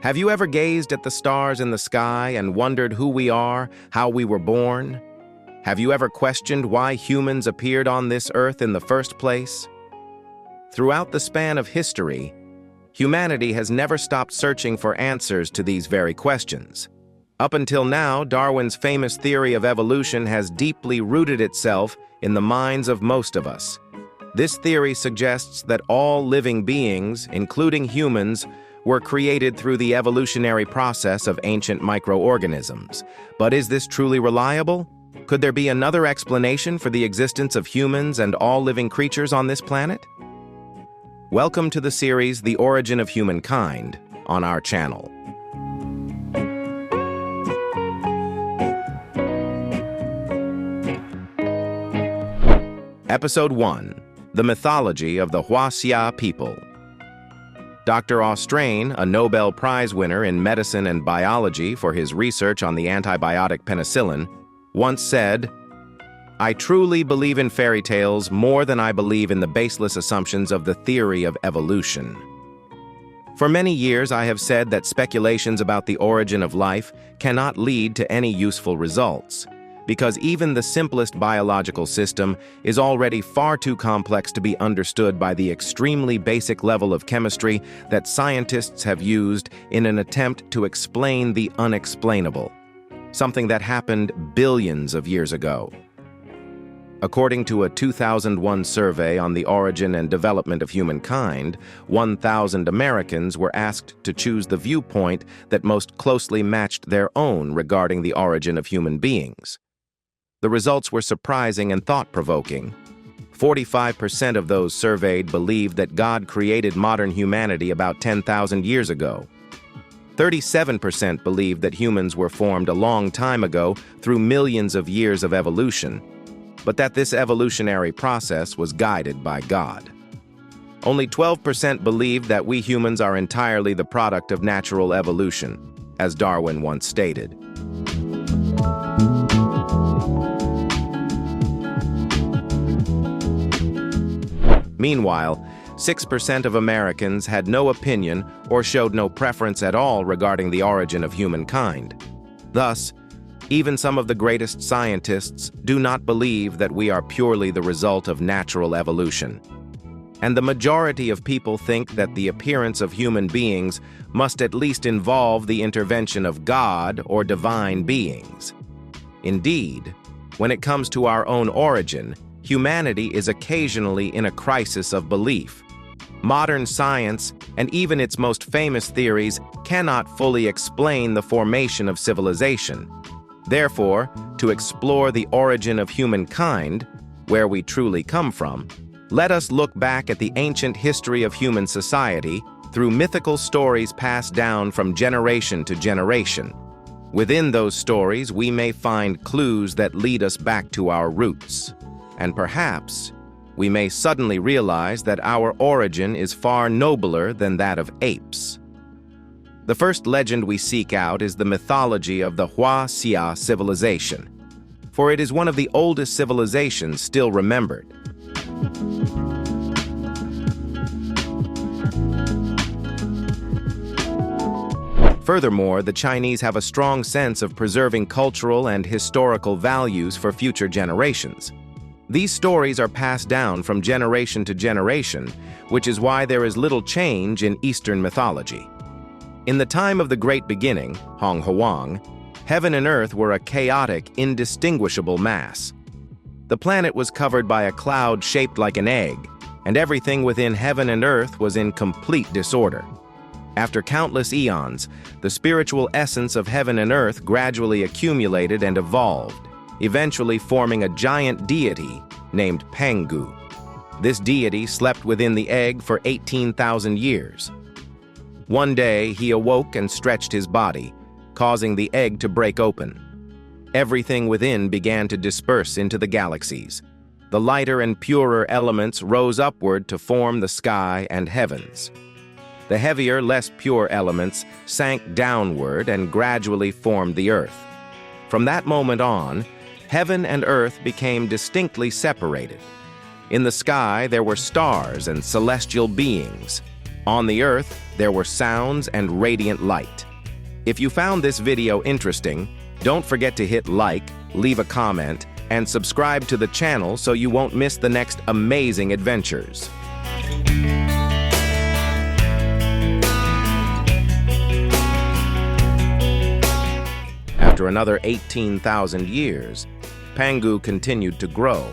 Have you ever gazed at the stars in the sky and wondered who we are, how we were born? Have you ever questioned why humans appeared on this earth in the first place? Throughout the span of history, humanity has never stopped searching for answers to these very questions. Up until now, Darwin's famous theory of evolution has deeply rooted itself in the minds of most of us. This theory suggests that all living beings, including humans, were created through the evolutionary process of ancient microorganisms. But is this truly reliable? Could there be another explanation for the existence of humans and all living creatures on this planet? Welcome to the series The Origin of Humankind on our channel. Episode 1. The Mythology of the Hua-Xia People. Dr. Austrain, a Nobel Prize winner in medicine and biology for his research on the antibiotic penicillin, once said, "I truly believe in fairy tales more than I believe in the baseless assumptions of the theory of evolution." For many years, I have said that speculations about the origin of life cannot lead to any useful results, because even the simplest biological system is already far too complex to be understood by the extremely basic level of chemistry that scientists have used in an attempt to explain the unexplainable, something that happened billions of years ago. According to a 2001 survey on the origin and development of humankind, 1,000 Americans were asked to choose the viewpoint that most closely matched their own regarding the origin of human beings. The results were surprising and thought-provoking. 45% of those surveyed believed that God created modern humanity about 10,000 years ago. 37% believed that humans were formed a long time ago through millions of years of evolution, but that this evolutionary process was guided by God. Only 12% believed that we humans are entirely the product of natural evolution, as Darwin once stated. Meanwhile, 6% of Americans had no opinion or showed no preference at all regarding the origin of humankind. Thus, even some of the greatest scientists do not believe that we are purely the result of natural evolution. And the majority of people think that the appearance of human beings must at least involve the intervention of God or divine beings. Indeed, when it comes to our own origin, humanity is occasionally in a crisis of belief. Modern science, and even its most famous theories, cannot fully explain the formation of civilization. Therefore, to explore the origin of humankind, where we truly come from, let us look back at the ancient history of human society through mythical stories passed down from generation to generation. Within those stories, we may find clues that lead us back to our roots. And perhaps we may suddenly realize that our origin is far nobler than that of apes. The first legend we seek out is the mythology of the Hua-Xia civilization, for it is one of the oldest civilizations still remembered. Furthermore, the Chinese have a strong sense of preserving cultural and historical values for future generations. These stories are passed down from generation to generation, which is why there is little change in Eastern mythology. In the time of the Great Beginning, Hong Huang, heaven and earth were a chaotic, indistinguishable mass. The planet was covered by a cloud shaped like an egg, and everything within heaven and earth was in complete disorder. After countless eons, the spiritual essence of heaven and earth gradually accumulated and evolved, eventually forming a giant deity named Pangu. This deity slept within the egg for 18,000 years. One day, he awoke and stretched his body, causing the egg to break open. Everything within began to disperse into the galaxies. The lighter and purer elements rose upward to form the sky and heavens. The heavier, less pure elements sank downward and gradually formed the earth. From that moment on, heaven and earth became distinctly separated. In the sky, there were stars and celestial beings. On the Earth, there were sounds and radiant light. If you found this video interesting, don't forget to hit like, leave a comment, and subscribe to the channel so you won't miss the next amazing adventures. After another 18,000 years, Pangu continued to grow.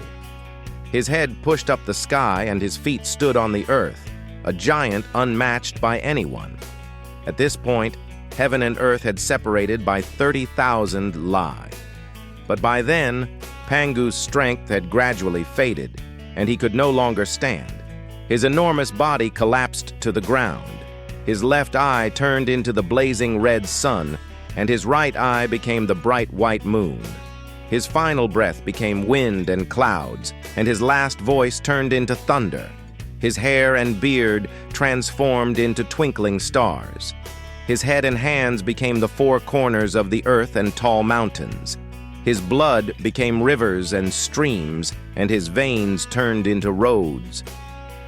His head pushed up the sky and his feet stood on the earth, a giant unmatched by anyone. At this point, heaven and earth had separated by 30,000 li. But by then, Pangu's strength had gradually faded, and he could no longer stand. His enormous body collapsed to the ground. His left eye turned into the blazing red sun, and his right eye became the bright white moon. His final breath became wind and clouds, and his last voice turned into thunder. His hair and beard transformed into twinkling stars. His head and hands became the four corners of the earth and tall mountains. His blood became rivers and streams, and his veins turned into roads.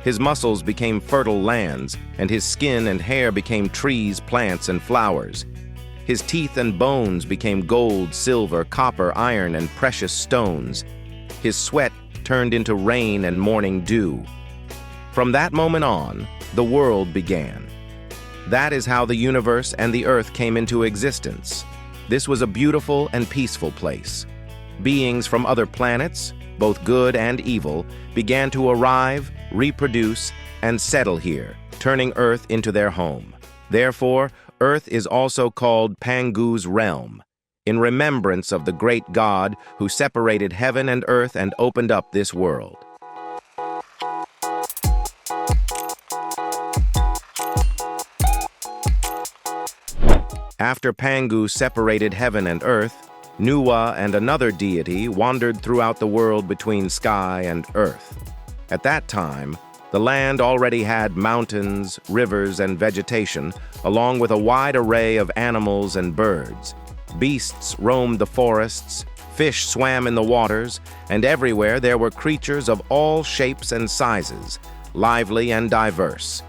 His muscles became fertile lands, and his skin and hair became trees, plants, and flowers. His teeth and bones became gold, silver, copper, iron, and precious stones. His sweat turned into rain and morning dew. From that moment on, the world began. That is how the universe and the earth came into existence. This was a beautiful and peaceful place. Beings from other planets, both good and evil, began to arrive, reproduce, and settle here, turning Earth into their home. Therefore, Earth is also called Pangu's realm, in remembrance of the great God who separated heaven and earth and opened up this world. After Pangu separated heaven and earth, Nuwa and another deity wandered throughout the world between sky and earth. At that time, the land already had mountains, rivers, and vegetation, along with a wide array of animals and birds. Beasts roamed the forests, fish swam in the waters, and everywhere there were creatures of all shapes and sizes, lively and diverse.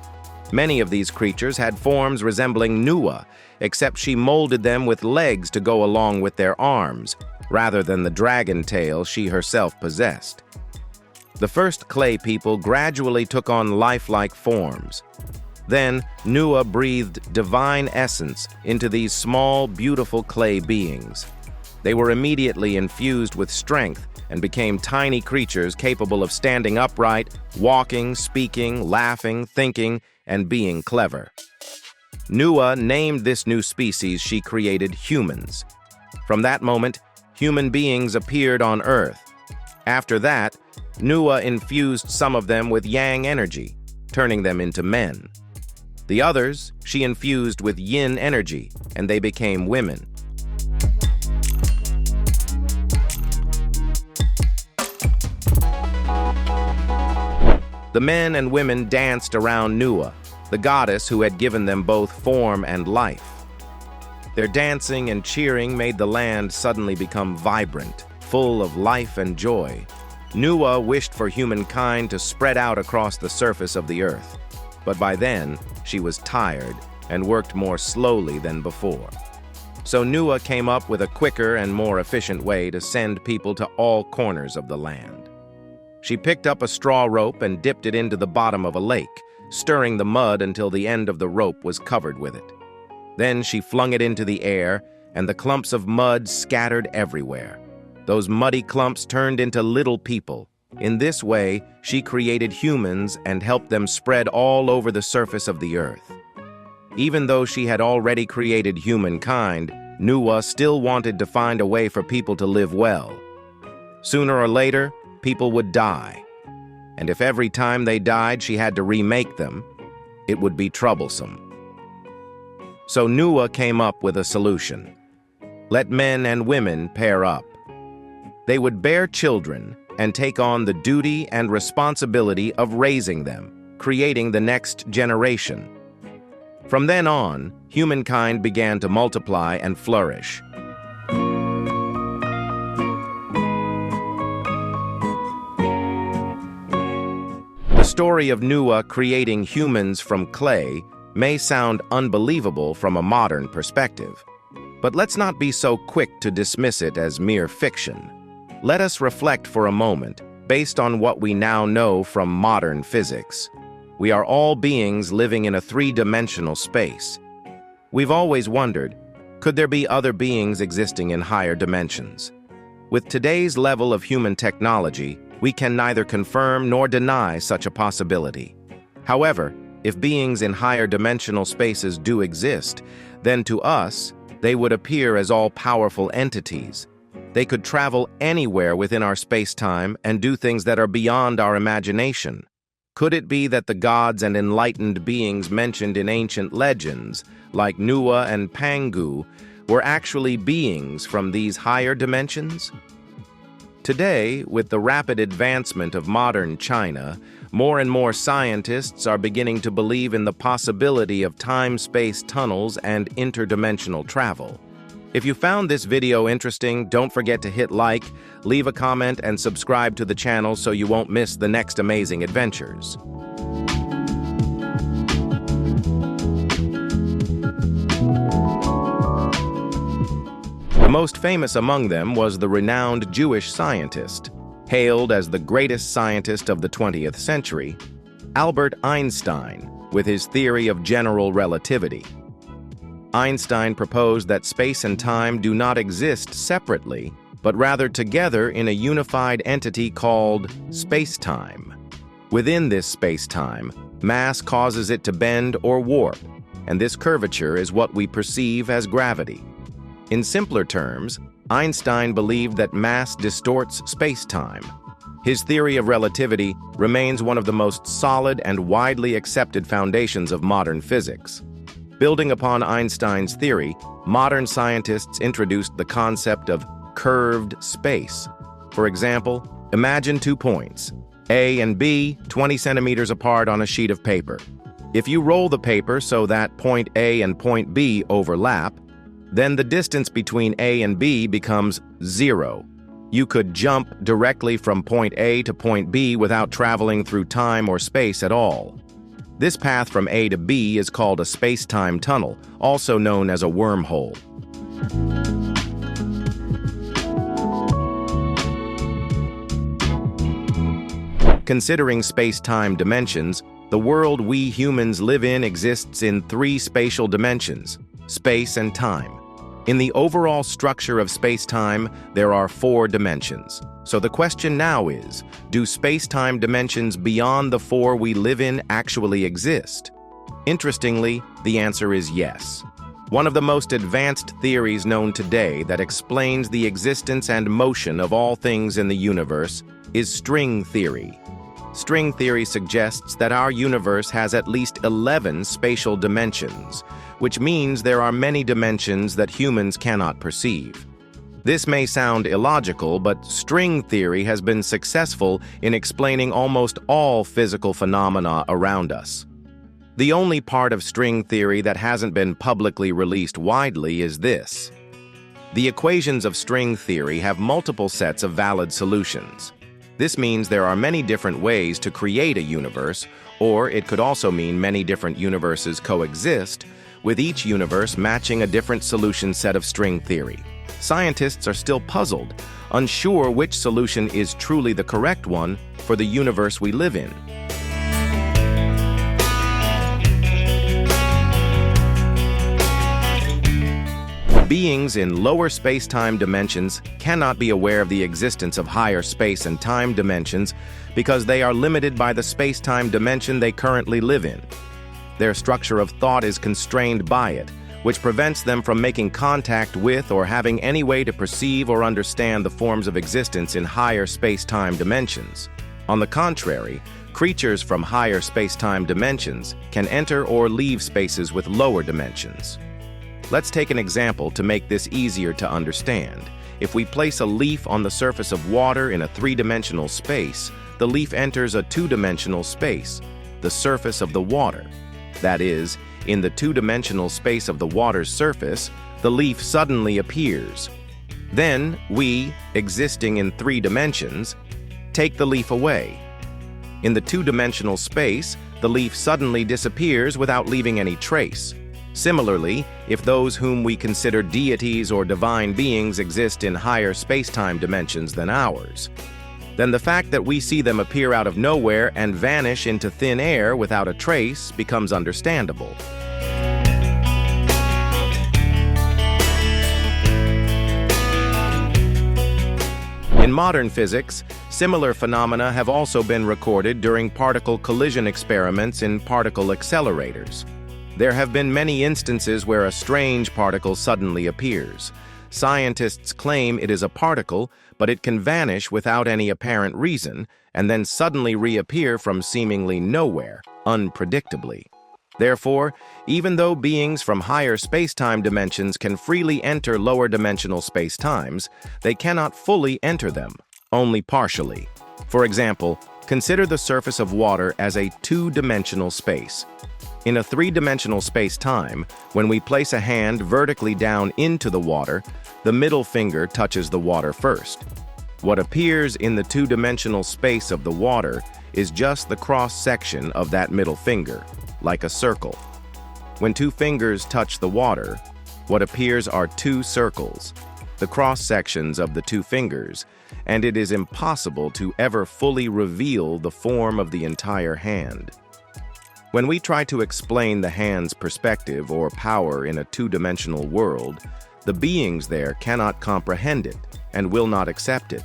Many of these creatures had forms resembling Nuwa, except she molded them with legs to go along with their arms, rather than the dragon tail she herself possessed. The first clay people gradually took on lifelike forms. Then, Nuwa breathed divine essence into these small, beautiful clay beings. They were immediately infused with strength and became tiny creatures capable of standing upright, walking, speaking, laughing, thinking, and being clever. Nuwa named this new species she created humans. From that moment, human beings appeared on Earth. After that, Nuwa infused some of them with yang energy, turning them into men. The others she infused with yin energy, and they became women. The men and women danced around Nuwa, the goddess who had given them both form and life. Their dancing and cheering made the land suddenly become vibrant, full of life and joy. Nuwa wished for humankind to spread out across the surface of the earth, but by then she was tired and worked more slowly than before. So Nuwa came up with a quicker and more efficient way to send people to all corners of the land. She picked up a straw rope and dipped it into the bottom of a lake, stirring the mud until the end of the rope was covered with it. Then she flung it into the air, and the clumps of mud scattered everywhere. Those muddy clumps turned into little people. In this way, she created humans and helped them spread all over the surface of the earth. Even though she had already created humankind, Nuwa still wanted to find a way for people to live well. Sooner or later, people would die. And if every time they died she had to remake them, it would be troublesome. So Nuwa came up with a solution. Let men and women pair up. They would bear children and take on the duty and responsibility of raising them, creating the next generation. From then on, humankind began to multiply and flourish. The story of Noah creating humans from clay may sound unbelievable from a modern perspective. But let's not be so quick to dismiss it as mere fiction. Let us reflect for a moment, based on what we now know from modern physics. We are all beings living in a three-dimensional space. We've always wondered, could there be other beings existing in higher dimensions? With today's level of human technology, we can neither confirm nor deny such a possibility. However, if beings in higher dimensional spaces do exist, then to us, they would appear as all-powerful entities. They could travel anywhere within our space-time and do things that are beyond our imagination. Could it be that the gods and enlightened beings mentioned in ancient legends, like Nuwa and Pangu, were actually beings from these higher dimensions? Today, with the rapid advancement of modern China, more and more scientists are beginning to believe in the possibility of time-space tunnels and interdimensional travel. If you found this video interesting, don't forget to hit like, leave a comment, and subscribe to the channel so you won't miss the next amazing adventures. The most famous among them was the renowned Jewish scientist, hailed as the greatest scientist of the 20th century, Albert Einstein, with his theory of general relativity. Einstein proposed that space and time do not exist separately, but rather together in a unified entity called space-time. Within this space-time, mass causes it to bend or warp, and this curvature is what we perceive as gravity. In simpler terms, Einstein believed that mass distorts space-time. His theory of relativity remains one of the most solid and widely accepted foundations of modern physics. Building upon Einstein's theory, modern scientists introduced the concept of curved space. For example, imagine 2 points, A and B, 20 centimeters apart on a sheet of paper. If you roll the paper so that point A and point B overlap, then the distance between A and B becomes 0. You could jump directly from point A to point B without traveling through time or space at all. This path from A to B is called a space-time tunnel, also known as a wormhole. Considering space-time dimensions, the world we humans live in exists in 3 spatial dimensions: space and time. In the overall structure of space-time, there are 4 dimensions. So the question now is, do space-time dimensions beyond the 4 we live in actually exist? Interestingly, the answer is yes. One of the most advanced theories known today that explains the existence and motion of all things in the universe is string theory. String theory suggests that our universe has at least 11 spatial dimensions, which means there are many dimensions that humans cannot perceive. This may sound illogical, but string theory has been successful in explaining almost all physical phenomena around us. The only part of string theory that hasn't been publicly released widely is this. The equations of string theory have multiple sets of valid solutions. This means there are many different ways to create a universe, or it could also mean many different universes coexist, with each universe matching a different solution set of string theory. Scientists are still puzzled, unsure which solution is truly the correct one for the universe we live in. Beings in lower space-time dimensions cannot be aware of the existence of higher space and time dimensions because they are limited by the space-time dimension they currently live in. Their structure of thought is constrained by it, which prevents them from making contact with or having any way to perceive or understand the forms of existence in higher space-time dimensions. On the contrary, creatures from higher space-time dimensions can enter or leave spaces with lower dimensions. Let's take an example to make this easier to understand. If we place a leaf on the surface of water in a 3-dimensional space, the leaf enters a 2-dimensional space, the surface of the water. That is, in the 2-dimensional space of the water's surface, the leaf suddenly appears. Then we, existing in 3 dimensions, take the leaf away. In the two-dimensional space, the leaf suddenly disappears without leaving any trace. Similarly, if those whom we consider deities or divine beings exist in higher space-time dimensions than ours, then the fact that we see them appear out of nowhere and vanish into thin air without a trace becomes understandable. In modern physics, similar phenomena have also been recorded during particle collision experiments in particle accelerators. There have been many instances where a strange particle suddenly appears. Scientists claim it is a particle, but it can vanish without any apparent reason and then suddenly reappear from seemingly nowhere, unpredictably. Therefore, even though beings from higher space-time dimensions can freely enter lower dimensional space-times, they cannot fully enter them, only partially. For example, consider the surface of water as a two-dimensional space. In a three-dimensional space-time, when we place a hand vertically down into the water, the middle finger touches the water first. What appears in the two-dimensional space of the water is just the cross-section of that middle finger, like a circle. When two fingers touch the water, what appears are two circles, the cross-sections of the two fingers, and it is impossible to ever fully reveal the form of the entire hand. When we try to explain the hand's perspective or power in a two-dimensional world, the beings there cannot comprehend it and will not accept it.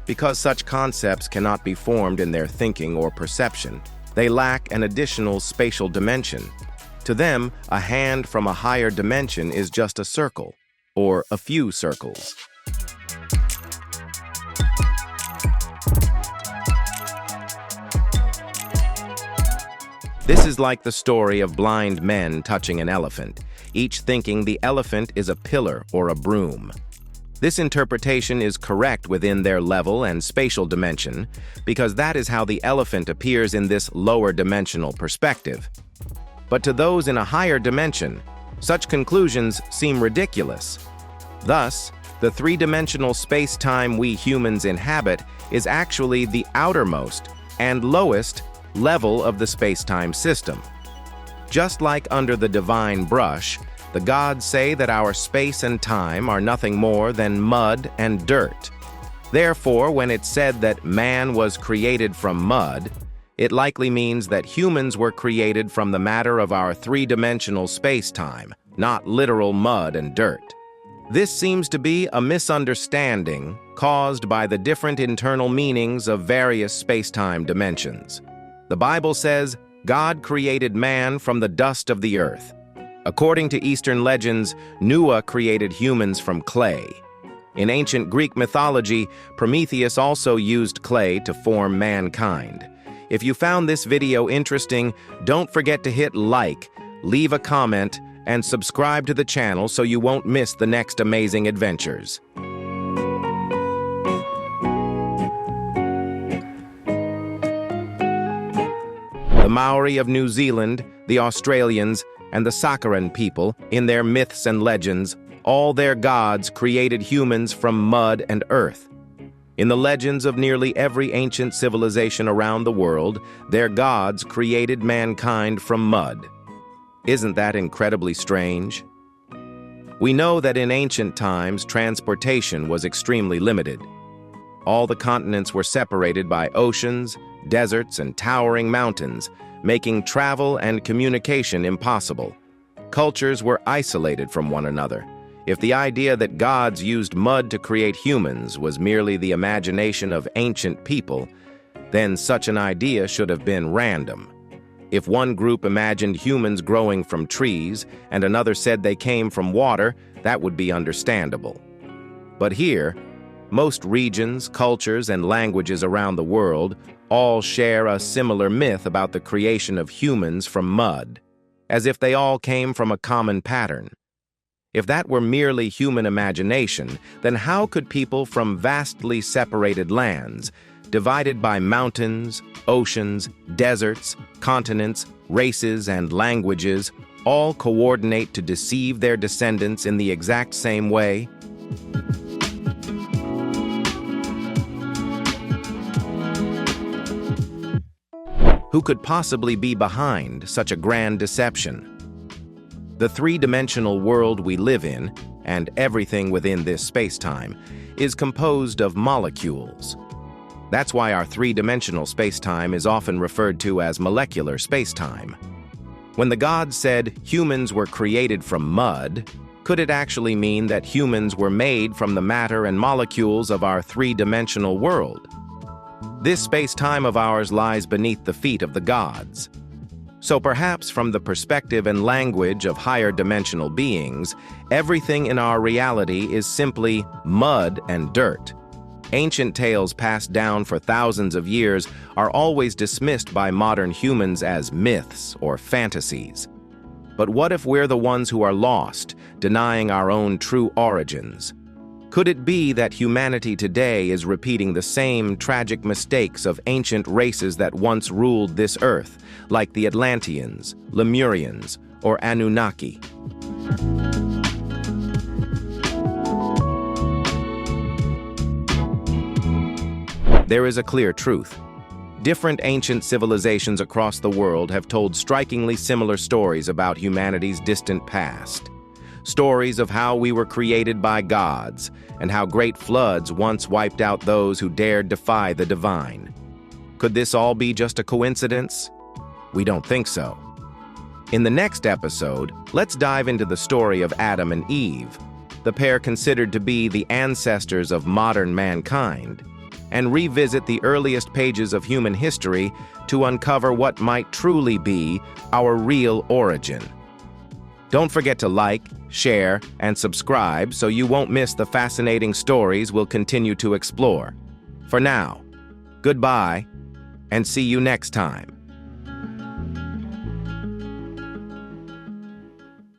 Because such concepts cannot be formed in their thinking or perception, they lack an additional spatial dimension. To them, a hand from a higher dimension is just a circle, or a few circles. This is like the story of blind men touching an elephant, each thinking the elephant is a pillar or a broom. This interpretation is correct within their level and spatial dimension, because that is how the elephant appears in this lower dimensional perspective. But to those in a higher dimension, such conclusions seem ridiculous. Thus, the three-dimensional space-time we humans inhabit is actually the outermost and lowest level of the space-time system. Just like under the divine brush, the gods say that our space and time are nothing more than mud and dirt. Therefore, when it's said that man was created from mud, it likely means that humans were created from the matter of our three-dimensional space-time, not literal mud and dirt. This seems to be a misunderstanding caused by the different internal meanings of various space-time dimensions. The Bible says, God created man from the dust of the earth. According to Eastern legends, Noah created humans from clay. In ancient Greek mythology, Prometheus also used clay to form mankind. If you found this video interesting, don't forget to hit like, leave a comment, and subscribe to the channel so you won't miss the next amazing adventures. The Maori of New Zealand, the Australians, and the Sakaran people, in their myths and legends, all their gods created humans from mud and earth. In the legends of nearly every ancient civilization around the world, their gods created mankind from mud. Isn't that incredibly strange? We know that in ancient times, transportation was extremely limited. All the continents were separated by oceans, deserts, and towering mountains, making travel and communication impossible. Cultures were isolated from one another. If the idea that gods used mud to create humans was merely the imagination of ancient people, then such an idea should have been random. If one group imagined humans growing from trees and another said they came from water, that would be understandable. But here, most regions, cultures, and languages around the world all share a similar myth about the creation of humans from mud, as if they all came from a common pattern. If that were merely human imagination, then how could people from vastly separated lands, divided by mountains, oceans, deserts, continents, races, and languages, all coordinate to deceive their descendants in the exact same way? Who could possibly be behind such a grand deception? The three-dimensional world we live in, and everything within this space-time, is composed of molecules. That's why our three-dimensional space-time is often referred to as molecular space-time. When the gods said humans were created from mud, could it actually mean that humans were made from the matter and molecules of our three-dimensional world? This space-time of ours lies beneath the feet of the gods. So perhaps from the perspective and language of higher dimensional beings, everything in our reality is simply mud and dirt. Ancient tales passed down for thousands of years are always dismissed by modern humans as myths or fantasies. But what if we're the ones who are lost, denying our own true origins? Could it be that humanity today is repeating the same tragic mistakes of ancient races that once ruled this earth, like the Atlanteans, Lemurians, or Anunnaki? There is a clear truth. Different ancient civilizations across the world have told strikingly similar stories about humanity's distant past. Stories of how we were created by gods, and how great floods once wiped out those who dared defy the divine. Could this all be just a coincidence? We don't think so. In the next episode, let's dive into the story of Adam and Eve, the pair considered to be the ancestors of modern mankind, and revisit the earliest pages of human history to uncover what might truly be our real origin. Don't forget to like, share, and subscribe so you won't miss the fascinating stories we'll continue to explore. For now, goodbye, and see you next time.